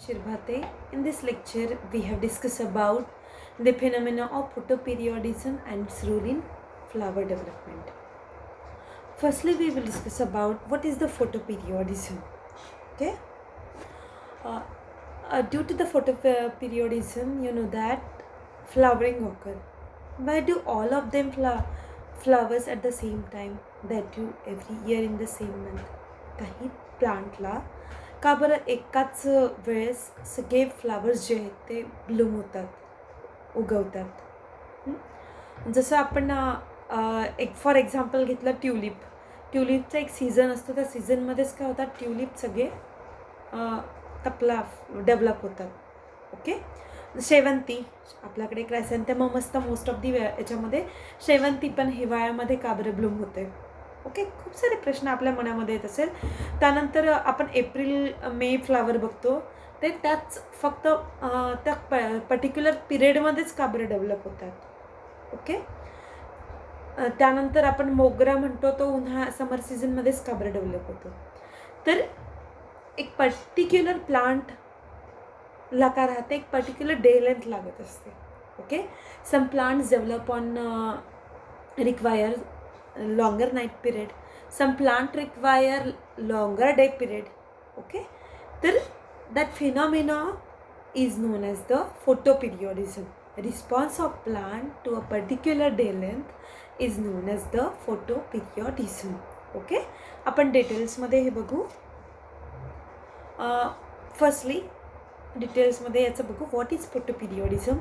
Shirbhate. In this lecture, we have discussed about the phenomena of photoperiodism and its role in flower development. Firstly, we will discuss about what is the photoperiodism. Okay. Uh, Due to the photoperiodism, you know that flowering occur. Why do all of them flowers at the same time? That do every year in the same month. काही प्लांटला का बरं एकाच वेळेस सगळे flowers जे आहेत ते Bloom होतात, उगवतात. जसं आपण एक फॉर एक्झाम्पल घेतलं ट्युलिपचा एक सीझन असतो. त्या सीझनमध्येच काय होतात, ट्युलिप सगळे डेव्हलप होतात. ओके. शेवंती आपल्याकडे क्रायसॅन्थेमम असतं मोस्ट ऑफ दी याच्यामध्ये. शेवंती पण हिवाळ्यामध्ये का बरं ब्लूम होते. ओके. खूप सारे प्रश्न आपल्या मनामध्ये येत असेल. त्यानंतर आपण एप्रिल मे फ्लावर बघतो, ते त्याच फक्त त्या पर्टिक्युलर पिरियडमध्येच का बरं डेव्हलप होतात. ओके. त्यानंतर आपण मोगरा म्हणतो, तो समर सीझनमध्येच का बरं डेव्हलप होतो. तर एक पर्टिक्युलर प्लांटला का राहते, एक पर्टिक्युलर डे लेंथ लागत असते. Okay. Some plants develop on require longer night period, some plant require longer day period. Okay. Then that phenomena is known as the photoperiodism. Response of plant to a particular day length is known as the photoperiodism. Okay. आपण डिटेल्समध्ये हे बघू. Firstly डिटेल्समध्ये याचं बघू. What is photoperiodism.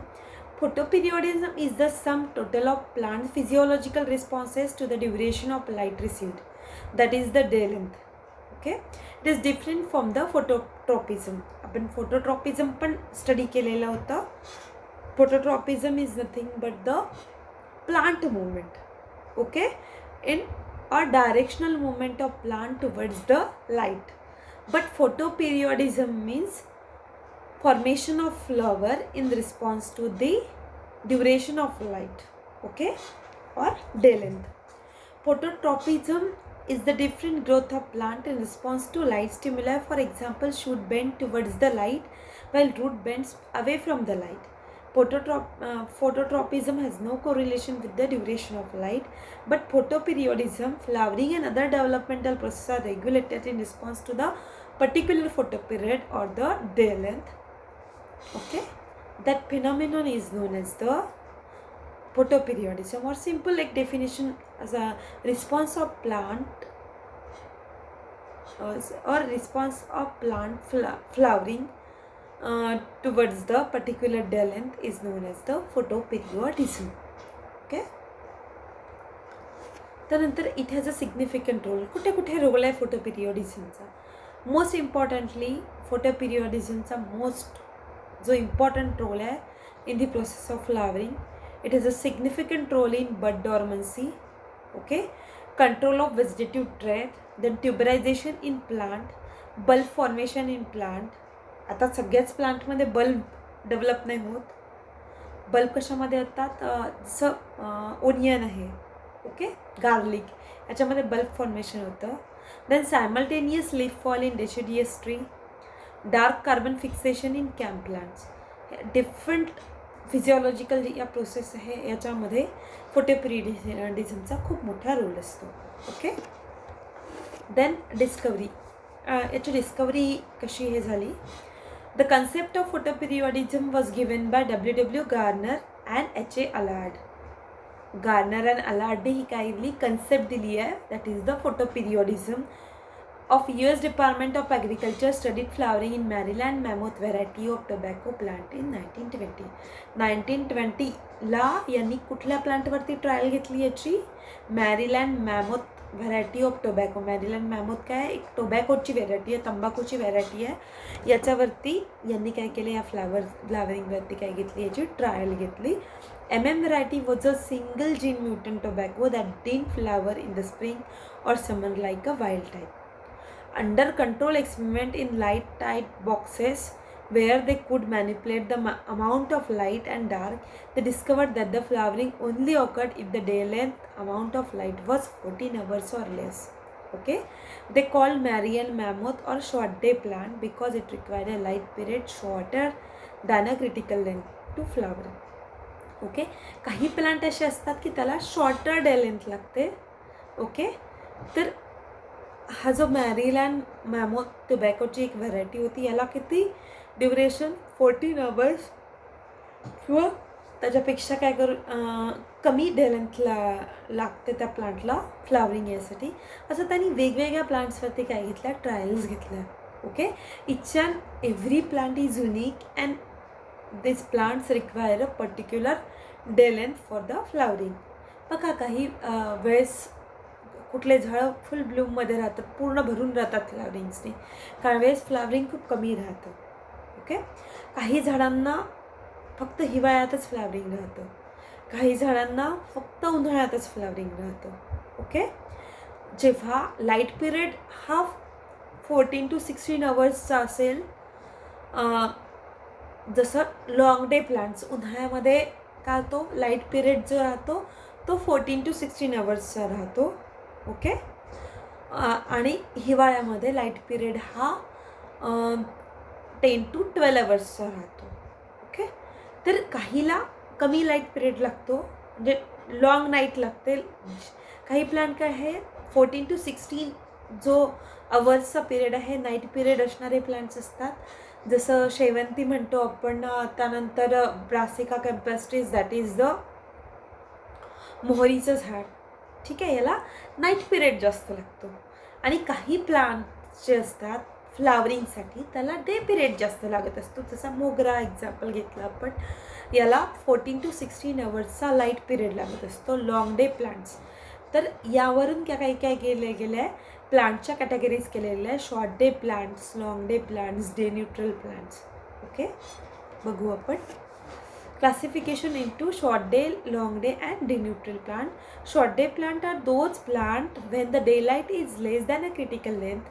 Photoperiodism is the sum total of plant physiological responses to the duration of light received, that is the day length. Okay. It is different from the phototropism. आपण phototropism पण study केलेलं होतं. Phototropism is nothing but the plant movement. Okay. In a directional movement of plant towards the light. But photoperiodism means formation of flower in response to the duration of light. Okay, or day length. Phototropism is the different growth of plant in response to light stimuli. For example, shoot bend towards the light while root bends away from the light. Phototropism has no correlation with the duration of light, but photoperiodism, flowering and other developmental processes are regulated in response to the particular photoperiod or the day length. Okay, that phenomenon is known as the photoperiodism, or simple like definition as a response of plant or response of plant flowering towards the particular day length is known as the photoperiodism. Okay. त्यानंतर it has a significant role. कुठे कुठे role आहे फोटोपिरियोडिझमचा. Most importantly फोटोपिरियोडिझमचा जो important role आहे in the process of flowering. It is a significant role in bud dormancy. Okay. Control of vegetative trait, then tuberization in plant, bulb formation in plant. आता सगळ्याच प्लांटमध्ये bulb develop नाही होत. Bulb कशामध्ये येतात, जसं onion आहे, ओके, गार्लिक, याच्यामध्ये बल्ब फॉर्मेशन होतं. Then simultaneous leaf fall in deciduous tree, dark carbon fixation in कॅम्प प्लांट्स. डिफरंट फिजिओलॉजिकल या प्रोसेस आहे, याच्यामध्ये फोटोपिरियोडिझमचा खूप मोठा रोल असतो. ओके. Then discovery. याची डिस्कवरी कशी हे झाली. The concept of photoperiodism was given by W. Garner and H.A. Allard. Garner and अलार्डने ही काय दिली, कन्सेप्ट दिली आहे. That is the photoperiodism of US Department of Agriculture studied flowering in Maryland mammoth variety of tobacco plant in 1920. 1920 ला यांनी कुठल्या प्लांटवरती trial घेतली याची, मॅरीलँड मॅमोथ व्हरायटी ऑफ टोबॅको. मॅरीलँड मॅमोथ काय, एक टोबॅकोची व्हरायटी आहे, तंबाखूची व्हरायटी आहे. याच्यावरती यांनी काय केलं, या फ्लावरिंगवरती काय घेतली, याची ट्रायल घेतली. MM variety was a single gene mutant tobacco that didn't flower in the spring or summer like a wild type. Under control experiment in light tight boxes where they could manipulate the amount of light and dark, they discovered that the flowering only occurred if the day length amount of light was 14 hours or less. Okay, they call Marian mammoth or short day plant because it required a light period shorter than a critical length to flower. Okay, काही plant असे असतात की त्याला shorter day length लागते. Okay, तर हा जो मॅरीलँड मॅमोथ टोबॅकोची एक व्हरायटी होती, याला किती ड्युरेशन 14 आवर्स किंवा त्याच्यापेक्षा काय कमी डे लेंथला लागते त्या प्लांटला फ्लावरिंग यासाठी. असं त्यांनी वेगवेगळ्या प्लांट्सवरती काय घेतल्या, ट्रायल्स घेतल्या. Okay, each and every plant is unique and these plants require a particular day length for the flowering. बघा काही वेळेस कुठले झाडं फुल ब्लूममध्ये राहतात, पूर्ण भरून राहतात फ्लावरिंग्सने, काही वेळेस फ्लावरिंग खूप कमी राहतं. ओके, काही झाडांना फक्त हिवाळ्यातच फ्लावरिंग राहतं, काही झाडांना फक्त उन्हाळ्यातच फ्लावरिंग राहतं. ओके, जेव्हा लाईट पिरियड हा 14 to 16 आवर्सचा असेल, जसं लॉंग डे प्लांट्स उन्हाळ्यामध्ये काय होतो, लाईट पिरियड जो राहतो तो 14 to 16 आवर्सचा राहतो. ओके, आणि हिवाळ्यामध्ये लाईट पिरियड हा 10 to 12 आवर्सचा राहतो. ओके, तर काहीला कमी लाईट पिरियड लागतो, म्हणजे लॉंग नाईट लागते. काही प्लांट काय आहे 14 to 16 जो आवर्सचा पिरियड आहे नाईट पिरियड असणारे प्लांट्स असतात, जसं शेवंती म्हणतो आपण. त्यानंतर ब्रासिका कॅम्पेस्ट्रिस, दॅट इज द मोहरीचं झाड. ठीक आहे, याला नाईट पिरियड जास्त लागतो. आणि काही प्लांट जे असतात फ्लावरिंगसाठी त्याला डे पिरियड जास्त लागत असतो, जसा मोगरा एक्झाम्पल घेतलं आपण, याला 14 to 16 आवर्सचा लाईट पिरियड लागत असतो, लॉंग डे प्लांट्स. तर यावरून काय केलं आहे, प्लांटच्या कॅटेगरीज केलेल्या आहे, short day plants, long day plants, day neutral plants. Okay, बघू आपण classification into short day, long day and day neutral plant. Short day plant are those plant when the daylight is less than a critical length.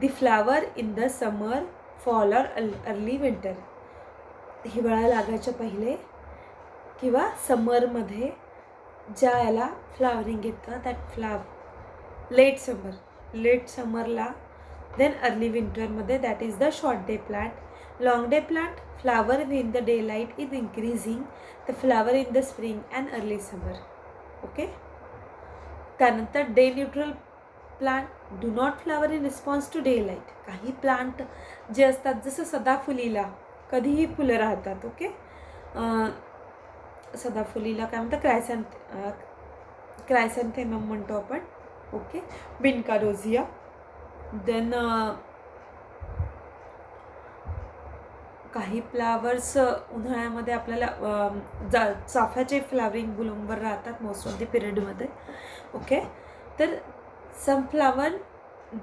The flower in the summer, fall or early winter. हिवाळा लागायच्या पहिले किंवा समरमध्ये ज्या याला flowering येतं, that late समरला, then early विंटरमध्ये, that is the short day plant. Long day plant flower when the daylight is increasing, the flower in the spring and early summer. Okay, त्यानंतर day neutral plant do not flower in response to day light. काही plant जे असतात, जसं सदाफुलीला कधीही फुलं राहतात. Okay, सदाफुलीला काय म्हणतात, क्रायसॅन्थेमम म्हणतो आपण. Okay, vinca rosea. देन काही फ्लावर्स उन्हाळ्यामध्ये आपल्याला चाफ्याचे फ्लावरिंग ब्लूमवर राहतात मोस्ट ऑफ द पिरियडमध्ये. ओके, तर some flower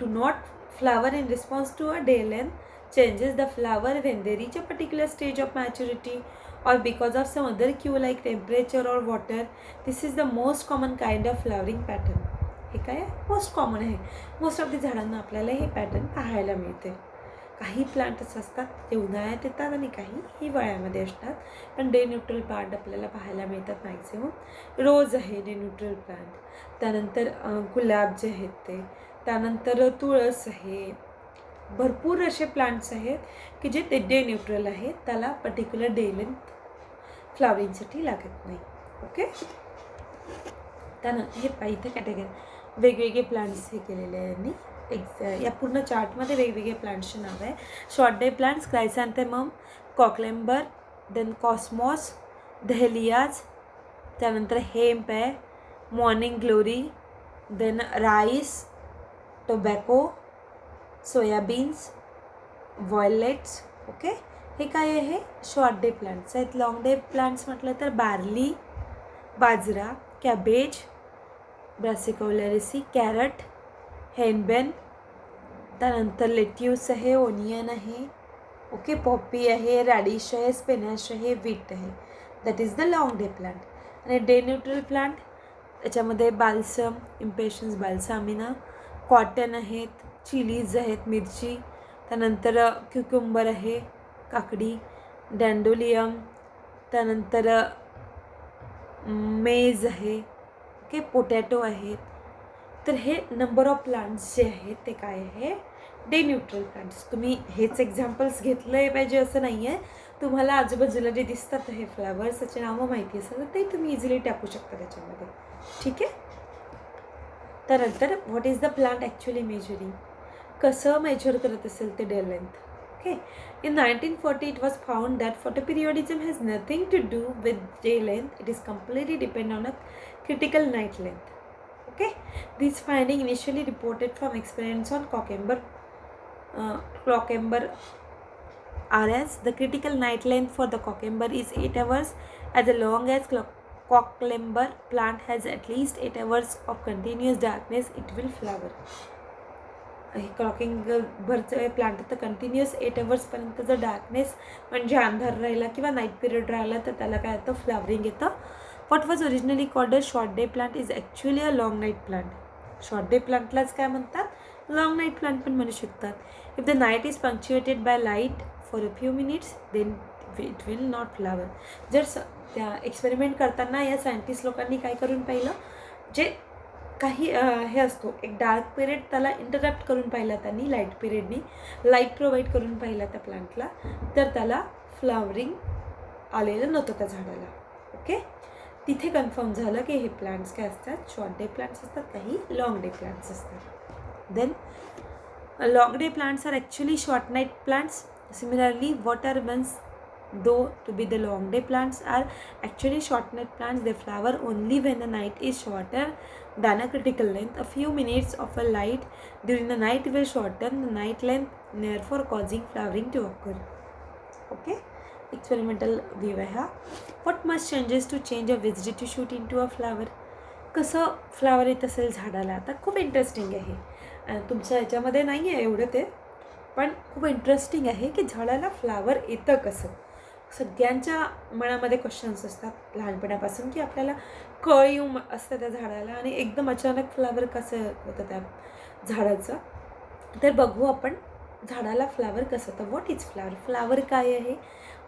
do not flower in response to a day length changes the flower when they reach a particular stage of maturity or because of some other cue like temperature or water. This is the most common kind of flowering pattern. हे काय most common आहे, most of the झाडांना आपल्याला हे pattern पाहायला मिळते. काही plants असतात ते उन्हाळ्यात येतात आणि काही हिवाळ्यामध्ये असतात, पण डे न्यूट्रल प्लांट आपल्याला पाहायला मिळतात मॅक्झिमम. रोज आहे डे न्यूट्रल प्लांट, त्यानंतर गुलाब जे आहेत ते, त्यानंतर तुळस आहे. भरपूर असे प्लांट्स आहेत की जे ते डे न्यूट्रल आहेत, त्याला पर्टिक्युलर डे लेंथ फ्लावरिंगसाठी लागत नाही. ओके, त्यानंतर हे पाहिजे कॅटेगरी वेगवेगळे प्लांट्स हे केलेले आहे यांनी. या पूर्ण चार्टमध्ये वेगवेगळे प्लांट्सचे नाव आहे. Short day plants chrysanthemum, cocklebur, then cosmos, dahlias, त्यानंतर हेम्प आहे, morning glory, then rice, tobacco, soybeans, violets. Okay, हे काय आहे, शॉर्ट डे प्लांट्स आहेत. लॉंग डे प्लांट्स म्हटलं तर barley, bajra, cabbage, brassica oleracea, carrot, henbane, त्यानंतर लेट्यूस आहे, ओनियन आहे. ओके, पॉपी आहे, रॅडिश आहे, स्पिनॅश आहे, व्हीट आहे. That is the long day plant. आणि डे न्यूट्रल प्लांट याच्यामध्ये बाल्सम, इम्पेशन्स बाल्सामिना, कॉटन आहेत, चिलीज आहेत, मिरची, त्यानंतर क्युकुंबर आहे, काकडी, डॅन्डोलियम, त्यानंतर मेज आहे. ओके, पोटॅटो आहेत, तर हे नंबर ऑफ प्लांट्स जे आहेत ते काय आहे, डे न्यूट्रल प्लांट्स. तुम्ही हेच एक्झाम्पल्स घेतलं पाहिजे असं नाही आहे. तुम्हाला आजूबाजूला जे दिसतात हे फ्लावर्सचे नावं माहिती असेल तर ते तुम्ही इझिली टाकू शकता त्याच्यामध्ये. ठीक आहे. त्यानंतर what is the plant actually measuring, कसं मेजर करत असेल ते day length. Okay. In 1940 it was found that photoperiodism has nothing to do with day length. It is completely dependent on a critical night length. Okay. This finding initially reported from experiments on Cockamber RS. The critical night length for the Cockamber is 8 hours. As long as Cockamber plant has at least 8 hours of continuous darkness, it will flower. क्लॉकिंगभरचं plant तर continuous 8 अवर्सपर्यंत जर darkness म्हणजे अंधार राहिला किंवा night period राहिला तर त्याला काय येतं, फ्लावरिंग येतं. What was originally called a short day plant is actually a long night plant. Short day प्लांटलाच काय म्हणतात, लॉंग नाईट प्लांट पण म्हणू शकतात. If the night is punctuated by light for a few minutes then it will not flower. जर त्या experiment करताना या सायंटिस्ट लोकांनी काय करून पाहिलं, जे काही हे असतो एक डार्क पिरियड त्याला इंटरप्ट करून पाहिला त्यांनी, लाईट पिरियडनी लाईट प्रोव्हाइड करून पाहिला त्या प्लांटला, तर त्याला फ्लावरिंग आलेलं नव्हतं त्या झाडाला. ओके. तिथे कन्फर्म झालं की हे प्लांट्स काय असतात, शॉर्ट डे प्लांट्स असतात, काही लॉंग डे प्लांट्स असतात. Then long day plants are actually short night plants. Similarly what are ones though to be the long day plants are actually short night plants. They flower only when the night is shorter than a critical length. A few minutes of a light during the night will shorten the night length, therefore causing flowering to occur. Okay. Experimental view आहे हा. What must changes to change a vegetative shoot into a flower. कसं flower येत असेल झाडाला. आता खूप interesting आहे, तुमच्या ह्याच्यामध्ये नाही आहे एवढं ते, पण खूप इंटरेस्टिंग आहे की झाडाला फ्लावर येतं कसं. सगळ्यांच्या मनामध्ये क्वेश्चन्स असतात लहानपणापासून की आपल्याला कळीव असतं त्या झाडाला आणि एकदम अचानक फ्लावर कसं होतं त्या झाडाचं. तर बघू आपण झाडाला फ्लावर कसं होतं. व्हॉट इज फ्लावर, फ्लावर काय आहे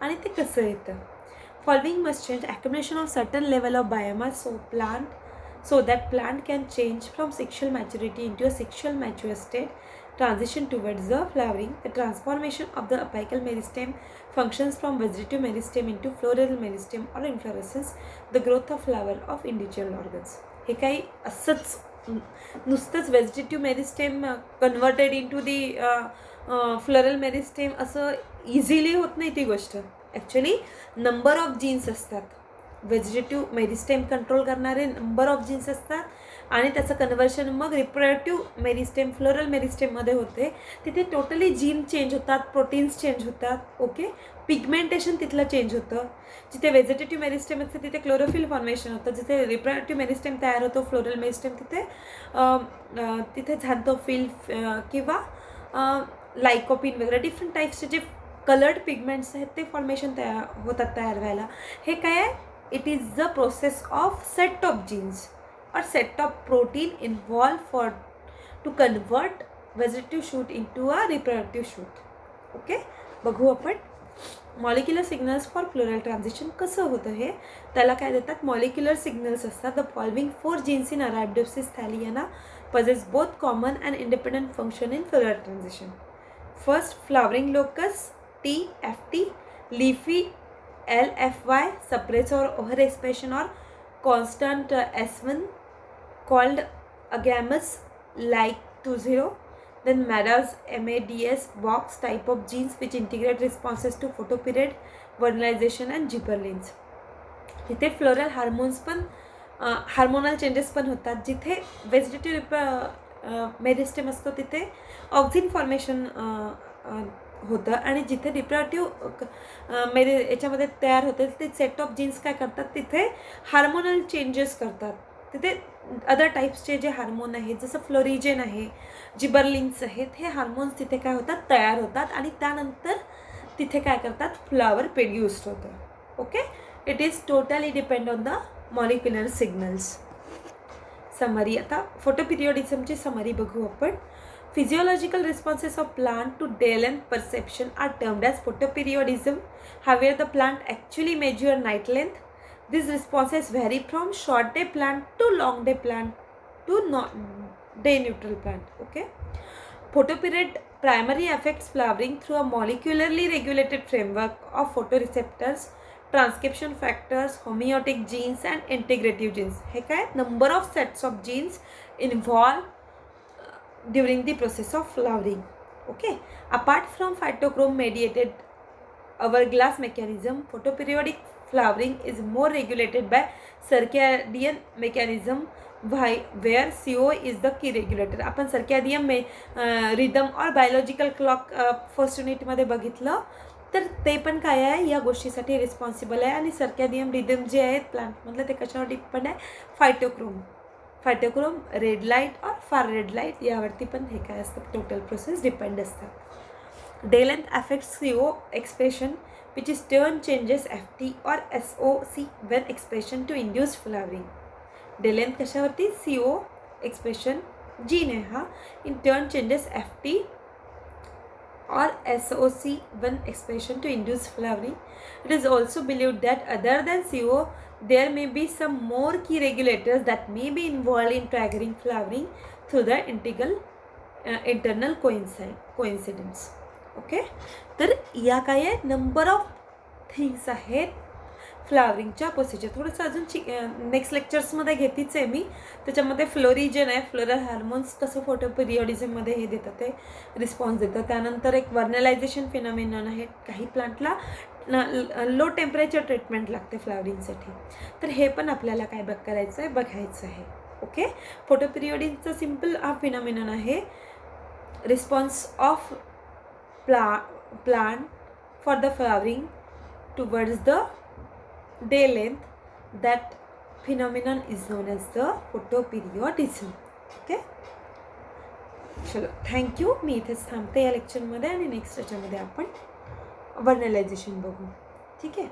आणि ते कसं येतं. Following must change accumulation of certain level of biomass so that plant can change from sexual maturity into a sexual mature state, transition towards the flowering. The transformation of the apical meristem functions from vegetative meristem into floral meristem or inflorescence, the growth of flower of individual organs. हे काही असंच नुसतंच vegetative meristem converted into दी floral meristem असं easily होत नाही ती गोष्ट. Actually number of jeans असतात, व्हेजिटेटिव्ह मेरिस्टेम कंट्रोल करणारे नंबर ऑफ जीन्स असतात आणि त्याचं कन्वर्शन मग रिप्रोडक्टिव्ह मेरिस्टेम फ्लोरल मेरिस्टेममध्ये होते. तिथे टोटली जीन चेंज होतात, प्रोटीन्स चेंज होतात. ओके. पिगमेंटेशन तिथलं चेंज होतं. जिथे व्हेजिटेटिव्ह मेरिस्टेम असते तिथे क्लोरोफिल फॉर्मेशन होतं. जिथे रिप्रोडक्टिव्ह मेरिस्टेम तयार होतो फ्लोरल मेरिस्टेम तिथे झॅन्थोफिल किंवा लायकोपिन वगैरे डिफरंट टाईप्सचे जे कलर्ड पिगमेंट्स आहेत ते फॉर्मेशन तयार व्हायला. हे काय आहे, it is the process of set of genes or set of protein involved to convert vegetative shoot into a reproductive shoot. Okay. बघू आपण molecular signals for floral transition कसं होतं हे. त्याला काय देतात, मॉलिक्युलर सिग्नल्स असतात. The following 4 genes in Arabidopsis thaliana possess both common and independent function in floral transition. First, flowering locus TFT, leafy LFY, suppressor overexpression or constant S1 called agamus like 20. Then MADS box type of genes which integrate responses to photoperiod, vernalization and gibberellins. जिथे floral hormones पण hormonal changes पण होतात. जिथे vegetative meristem असतो तिथे auxin formation होतं आणि जिथे रिप्रोडक्टिव्ह याच्यामध्ये तयार होते तिथे सेट ऑफ जीन्स काय करतात, तिथे हार्मोनल चेंजेस करतात. तिथे अदर टाईप्सचे जे हार्मोन आहेत जसं फ्लोरिजेन आहे, जिबरलिन्स आहेत, हे हार्मोन्स तिथे काय होतात, तयार होतात आणि त्यानंतर तिथे काय करतात, फ्लावर प्रोड्यूस्ड होतं. Okay. It is totally depend on the molecular signals. Summary, आता फोटोपिरियोडिझमची समरी बघू आपण. Physiological responses of plant to day length perception are termed as photoperiodism. However, the plant actually measure night length. These responses vary from short day plant to long day plant to day neutral plant. Okay, photoperiod primarily affects flowering through a molecularly regulated framework of photoreceptors, transcription factors, homeotic genes and integrative genes. हे काय number of sets of genes involved during the process of flowering. Okay, apart from phytochrome mediated hourglass mechanism, photoperiodic flowering is more regulated by circadian mechanism where CO is the key regulator. आपण circadian rhythm और biological clock first युनिटमध्ये बघितलं तर ते पण काय आहे या गोष्टीसाठी रिस्पॉन्सिबल आहे. आणि सर्कॅडियन रिदम जे आहेत प्लांटमधलं ते कशावर डिपेंड आहे, फायटोक्रोम रेड लाईट और फार रेड लाईट यावरती पण हे काय असतं टोटल प्रोसेस डिपेंड असतात. Day length affects CO expression which is turn changes FT or SOC when expression to induce flowering. Day length कशावरती, CO expression gene आहे हा, in turn changes FT or SOC when expression to induce flowering. It is also believed that other than CO there may be some more key regulators that may be involved in triggering flowering through the internal coincidence. Okay, तर या काय आहे number of things आहेत फ्लावरिंगच्या procedure. थोडंसं अजून next लेक्चर्समध्ये घेतीच आहे मी. त्याच्यामध्ये फ्लोरिजन आहे, फ्लोरल हार्मोन्स कसं फोटो पिरियडिझममध्ये हे देतात ते रिस्पॉन्स देतात. त्यानंतर एक वर्नलायझेशन फिनॉमिनॉन आहे, काही प्लांटला लो टेम्परेचर ट्रीटमेंट लागते फ्लावरिंगसाठी. तर हे पण आपल्याला काय करायचं आहे, बघायचं आहे. ओके, फोटो पिरियडिझमचा सिम्पल हा फिनॉमिनॉन आहे, response of plant for the flowering towards the day length. That phenomenon is known as the photoperiodism. Okay, चलो थँक्यू. मी इथेच थांबते या लेक्चरमध्ये आणि नेक्स्ट याच्यामध्ये आपण वर्नलायझेशन बघू. ठीक आहे.